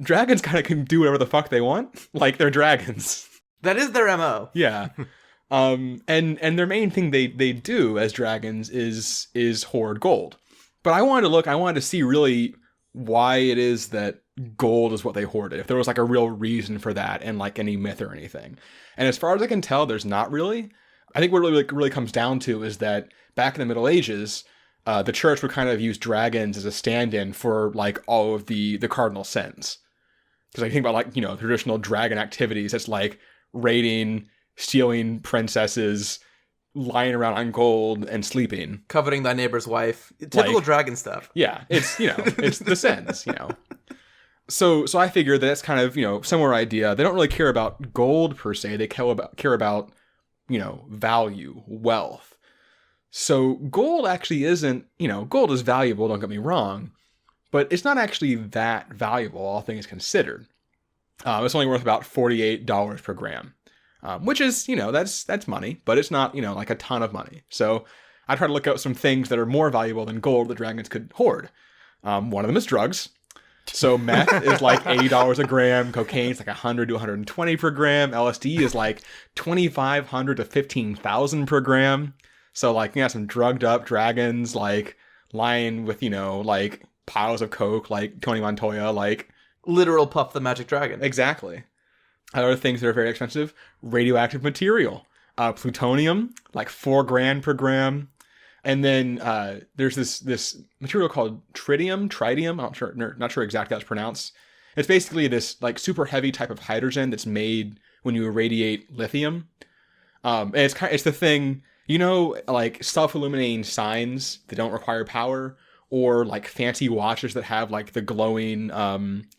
dragons kind of can do whatever the fuck they want. Like, they're dragons. That is their MO. Yeah. And their main thing they do as dragons is hoard gold. But I wanted to see really why it is that gold is what they hoarded. If there was like a real reason for that and like any myth or anything. And as far as I can tell, there's not really. I think what it really comes down to is that back in the Middle Ages, the church would kind of use dragons as a stand-in for like all of the cardinal sins. Because I think about like, traditional dragon activities. It's like raiding, stealing princesses, lying around on gold, and sleeping. Coveting thy neighbor's wife. Typical dragon stuff. Yeah, it's, it's the sins, So I figured that's kind of, similar idea. They don't really care about gold per se. They care about value, wealth. So gold actually isn't, gold is valuable, don't get me wrong, but it's not actually that valuable, all things considered. It's only worth about $48 per gram, which is, that's money, but it's not, like a ton of money. So I try to look at some things that are more valuable than gold that dragons could hoard. One of them is drugs. So meth is like $80 a gram, cocaine is like 100 to 120 per gram, LSD is like 2,500 to 15,000 per gram. So like, some drugged up dragons, like lying with, like piles of coke, like Tony Montoya, like literal Puff the Magic Dragon. Exactly. Other things that are very expensive, radioactive material, plutonium, like 4 grand per gram. And then there's this material called tritium. I'm not sure exactly how it's pronounced. It's basically this like super heavy type of hydrogen that's made when you irradiate lithium. And it's the thing, like self-illuminating signs that don't require power, or like fancy watches that have like the glowing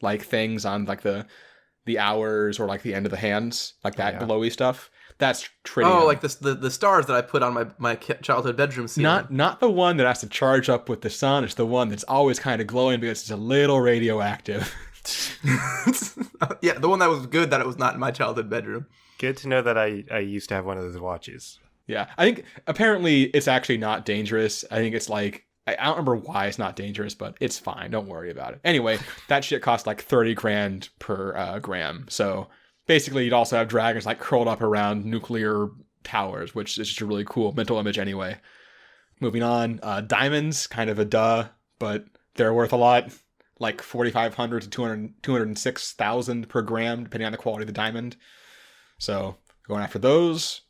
like things on like the hours or like the end of the hands, like that glowy stuff. That's tritium. Oh, like the stars that I put on my childhood bedroom ceiling. Not the one that has to charge up with the sun. It's the one that's always kind of glowing because it's a little radioactive. Yeah, the one that was good that it was not in my childhood bedroom. Good to know that I used to have one of those watches. Yeah, I think apparently it's actually not dangerous. I think it's like, I don't remember why it's not dangerous, but it's fine. Don't worry about it. Anyway, that shit costs like 30 grand per gram. So basically, you'd also have dragons like curled up around nuclear towers, which is just a really cool mental image anyway. Moving on, diamonds, kind of a duh, but they're worth a lot. Like 4,500 to 206,000 per gram, depending on the quality of the diamond. So going after those.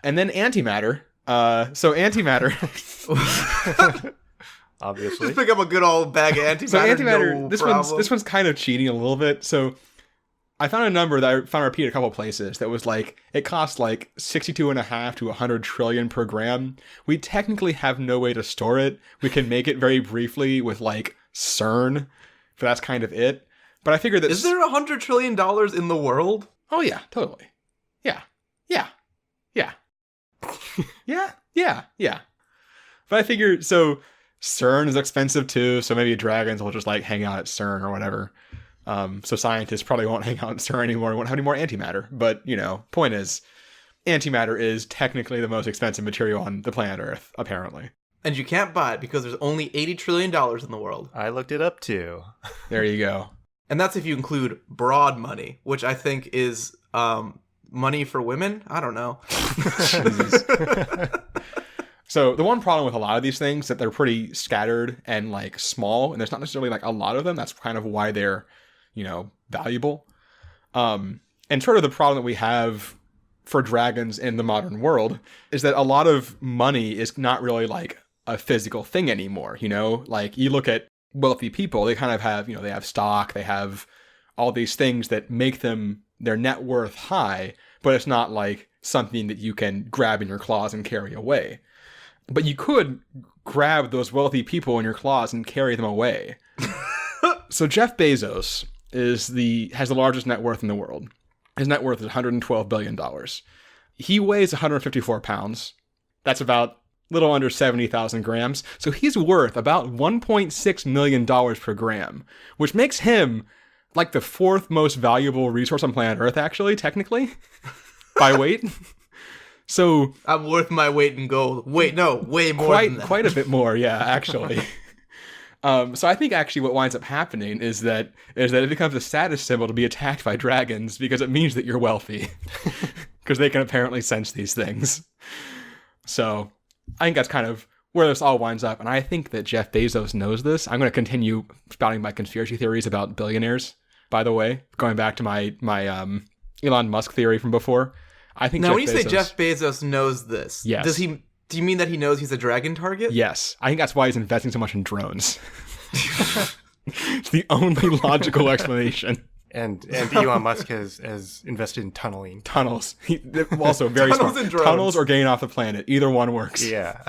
And then antimatter. So antimatter. Obviously. Just pick up a good old bag of antimatter. So antimatter, no this one's kind of cheating a little bit. So I found a number that I found repeated a couple places that was like, it costs like 62.5 to 100 trillion per gram. We technically have no way to store it. We can make it very briefly with like CERN, but that's kind of it. But I figured that... Is there $100 trillion in the world? Oh yeah, totally. Yeah. But I figured, so CERN is expensive too, so maybe dragons will just like hang out at CERN or whatever. So scientists probably won't hang out at CERN anymore, won't have any more antimatter. But, point is, antimatter is technically the most expensive material on the planet Earth, apparently. And you can't buy it because there's only $80 trillion in the world. I looked it up too. There you go. And that's if you include broad money, which I think is money for women? I don't know. So the one problem with a lot of these things is that they're pretty scattered and like small, and there's not necessarily like a lot of them. That's kind of why they're, valuable. And sort of the problem that we have for dragons in the modern world is that a lot of money is not really like a physical thing anymore. Like you look at wealthy people, they kind of have, they have stock, they have all these things that make them their net worth high, but it's not like something that you can grab in your claws and carry away. But you could grab those wealthy people in your claws and carry them away. So Jeff Bezos has the largest net worth in the world. His net worth is $112 billion. He weighs 154 pounds. That's about a little under 70,000 grams. So he's worth about $1.6 million per gram, which makes him like the 4th most valuable resource on planet Earth, actually, technically, by weight. So I'm worth my weight in gold. Wait, no, way more than that. Quite a bit more, yeah, actually. So I think actually what winds up happening is that it becomes a status symbol to be attacked by dragons because it means that you're wealthy. Because they can apparently sense these things. So I think that's kind of where this all winds up. And I think that Jeff Bezos knows this. I'm going to continue spouting my conspiracy theories about billionaires, by the way, going back to my Elon Musk theory from before. I think now, when you say Jeff Bezos knows this, yes. Do you mean that he knows he's a dragon target? Yes. I think that's why he's investing so much in drones. It's the only logical explanation. And Elon Musk has invested in tunneling. Tunnels. Also very Tunnels smart. and drones. Tunnels or getting off the planet. Either one works. Yeah.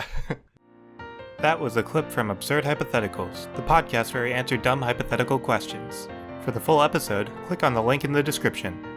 That was a clip from Absurd Hypotheticals, the podcast where we answer dumb hypothetical questions. For the full episode, click on the link in the description.